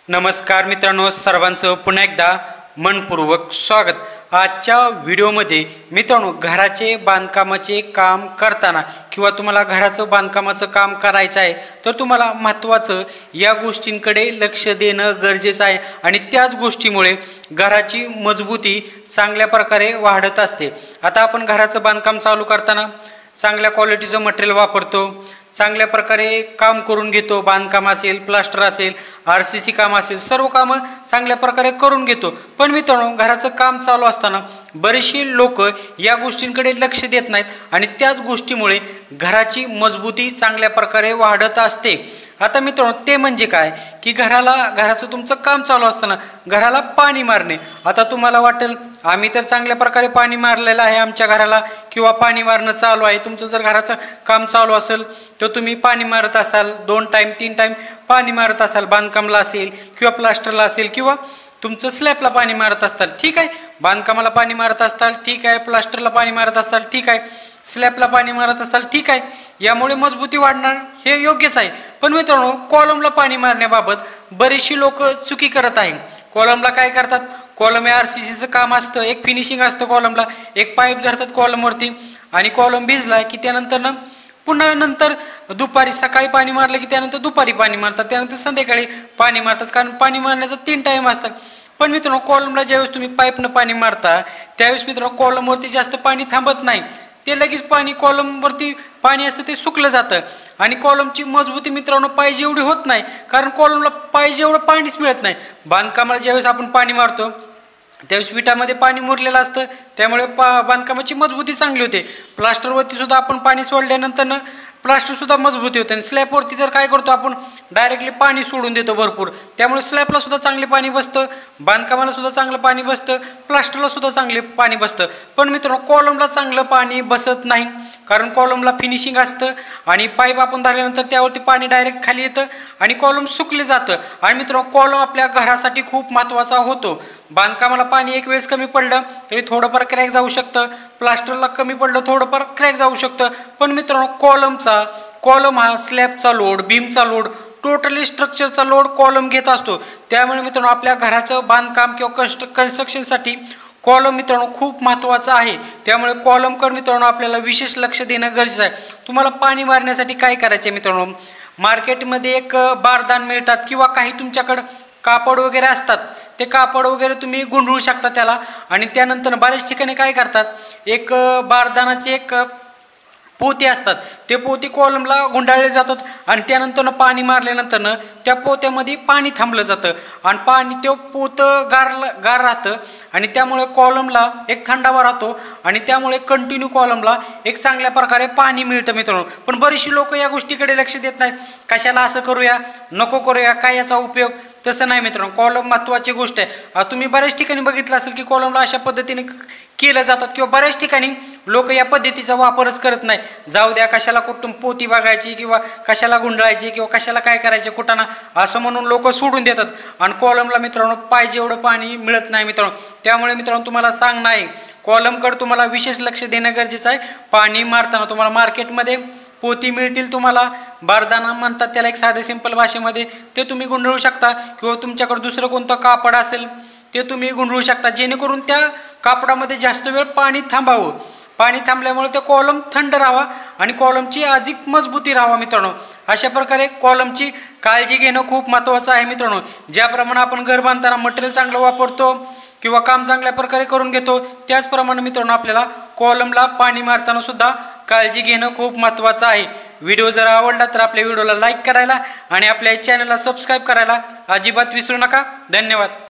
नमस्कार मित्रांनो, सर्वांचं पुन्हा एकदा मनपूर्वक स्वागत। आजच्या व्हिडिओमध्ये मित्रांनो, घराचे बांधकामाचे काम करताना किंवा तुम्हाला घराचं बांधकामाचं काम करायचं आहे तर तुम्हाला महत्त्वाचं या गोष्टींकडे लक्ष देणं गरजेचं आहे आणि त्याच गोष्टीमुळे घराची मजबूती चांगल्या प्रकारे वाढत असते। आता आपण घराचं बांधकाम चालू करताना चांगल्या क्वालिटीचं मटेरियल वापरतो, चांगल्या प्रकारे काम करून घेतो। बांधकाम असेल, प्लास्टर असेल, आरसीसी काम असेल, सर्व कामं चांगल्या प्रकारे करून घेतो। पण मित्रांनो, घराचं काम चालू असताना बरेचसे लोक या गोष्टींकडे लक्ष देत नाहीत आणि त्याच गोष्टीमुळे घराची मजबूती चांगल्या प्रकारे वाढत असते। आता मित्रांनो, ते म्हणजे काय की घराचं तुमचं काम चालू असताना घराला पाणी मारणे। आता तुम्हाला वाटेल आम्ही तर चांगल्या प्रकारे पाणी मारलेलं आहे आमच्या घराला, किंवा पाणी मारणं चालू आहे। तुमचं जर घराचं काम चालू असेल तर तुम्ही पाणी मारत असाल, 2 टाइम 3 टाइम पाणी मारत असाल, बांधकामला असेल किंवा प्लास्टरला असेल किंवा तुमचं स्लॅबला पाणी मारत असताल, ठीक आहे। बांधकामाला पाणी मारत असताल, ठीक आहे। प्लास्टरला पाणी मारत असताल, ठीक आहे। स्लॅबला पाणी मारत असताल, ठीक आहे। यामुळे मजबूती वाढणार, हे योग्यच आहे। पण मित्रांनो, कॉलमला पाणी मारण्याबाबत बरेचशी लोक चुकी करत आहेत। कॉलमला काय करतात, कॉलम आरसीसीचं काम असतं, एक फिनिशिंग असतं कॉलमला, एक पाईप धरतात कॉलमवरती आणि कॉलम भिजला की त्यानंतर पुन्हा नंतर दुपारी सकाळी पाणी मारलं की त्यानंतर दुपारी पाणी मारतात, त्यानंतर संध्याकाळी पाणी मारतात, कारण पाणी मारण्याचा 3 टाइम असतात। पण मित्रांनो, कॉलमला ज्यावेळेस तुम्ही पाईपनं पाणी मारता त्यावेळेस मित्रांनो कॉलमवरती जास्त पाणी थांबत नाही, ते लगेच पाणी कॉलमवरती पाणी असतं ते सुकलं जातं आणि कॉलमची मजबूती मित्रांनो पाहिजे एवढी होत नाही, कारण कॉलमला पाहिजे एवढं पाणीच मिळत नाही। बांधकामाला ज्यावेळेस आपण पाणी मारतो त्यावेळेस विटामध्ये पाणी मुरलेलं असतं, त्यामुळे बांधकामाची मजबूती चांगली होते। प्लास्टरवरती सुद्धा आपण पाणी सोडल्यानंतर प्लास्टर सुद्धा मजबूती होते आणि स्लॅबवरती तर काय करतो आपण, डायरेक्टली पाणी सोडून देतो भरपूर, त्यामुळे स्लॅबला सुद्धा चांगले पाणी बसतं, बांधकामाला सुद्धा चांगलं पाणी बसतं, प्लास्टरला सुद्धा चांगले पाणी बसतं। पण मित्रांनो, कॉलमला चांगलं पाणी बसत नाही, कारण कॉलमला फिनिशिंग असतं आणि पाईप आपण धरल्यानंतर त्यावरती पाणी डायरेक्ट खाली येतं आणि कॉलम सुकले जातं। आणि मित्रांनो, कॉलम आपल्या घरासाठी खूप महत्त्वाचा होतो। बांधकामाला पाणी एक वेळेस कमी पडलं तरी थोडंफार क्रॅक जाऊ शकतं, प्लास्टरला कमी पडलं थोडंफार क्रॅक जाऊ शकतं। पण मित्रांनो, कॉलम हा स्लॅबचा लोड, बीमचा लोड, टोटली स्ट्रक्चरचा लोड कॉलम घेत असतो। त्यामुळे मित्रांनो, आपल्या घराचं बांधकाम किंवा कन्स्ट्रक्शनसाठी कॉलम मित्रांनो खूप महत्त्वाचा आहे। त्यामुळे कॉलमकडे मित्रांनो आपल्याला विशेष लक्ष देणं गरजेचं आहे। तुम्हाला पाणी मारण्यासाठी काय करायचं मित्रांनो, मार्केटमध्ये एक बारदान मिळतात किंवा काही तुमच्याकडं कापड वगैरे असतात, ते कापड वगैरे तुम्ही गुंडळू शकता त्याला। आणि त्यानंतर बऱ्याच ठिकाणी काय करतात, एक बारदानाचे एक पोते असतात, ते पोते कॉलमला गुंडाळले जातात आणि त्यानंतर पाणी मारल्यानंतर त्या पोत्यामध्ये पाणी थांबलं जातं आणि पाणी ते पोतं गार राहतं आणि त्यामुळे कॉलमला एक थंडावा राहतो आणि त्यामुळे कंटिन्यू कॉलमला एक चांगल्या प्रकारे पाणी मिळतं मित्रांनो। पण बरीचशी लोक या गोष्टीकडे लक्ष देत नाहीत, कशाला असं करूया, नको करूया, काय याचा उपयोग, तसं नाही मित्रांनो। कॉलम महत्त्वाची गोष्ट आहे। तुम्ही बऱ्याच ठिकाणी बघितलं असेल की कॉलमला अशा पद्धतीने केलं जातात किंवा बऱ्याच ठिकाणी लोक या पद्धतीचा वापरच करत नाही। जाऊ द्या, कशाला कुठून पोती बघायची किंवा कशाला गुंडाळायची किंवा कशाला काय करायचे कुठाना, असं म्हणून लोक सोडून देतात आणि कॉलमला मित्रांनो पाहिजे एवढं पाणी मिळत नाही मित्रांनो। त्यामुळे मित्रांनो, तुम्हाला सांगणं आहे, कॉलमकडे तुम्हाला विशेष लक्ष देणं गरजेचं आहे। पाणी मारताना तुम्हाला मार्केटमध्ये पोती मिळतील, तुम्हाला बारदाना म्हणतात त्याला एक साधे सिंपल भाषेमध्ये, ते तुम्ही गुंडळू शकता किंवा तुमच्याकडे दुसरं कोणतं कापड असेल ते तुम्ही गुंडळू शकता, जेणेकरून त्या कापडामध्ये जास्त वेळ पाणी थांबावं। पाणी थांबल्यामुळे ते कॉलम थंड राहावा आणि कॉलमची अधिक मजबूती राहावा मित्रांनो। अशा प्रकारे कॉलमची काळजी घेणं खूप महत्त्वाचं आहे मित्रांनो। ज्याप्रमाणे आपण घर बांधताना मटेरियल चांगलं वापरतो किंवा काम चांगल्या प्रकारे करून घेतो, त्याचप्रमाणे मित्रांनो आपल्याला कॉलमला पाणी मारताना सुद्धा काळजी घेणं खूप महत्त्वाचं आहे। व्हिडिओ जर आवडला तर आपल्या व्हिडिओला लाईक करायला आणि आपल्या चॅनलला सबस्क्राईब करायला अजिबात विसरू नका। धन्यवाद।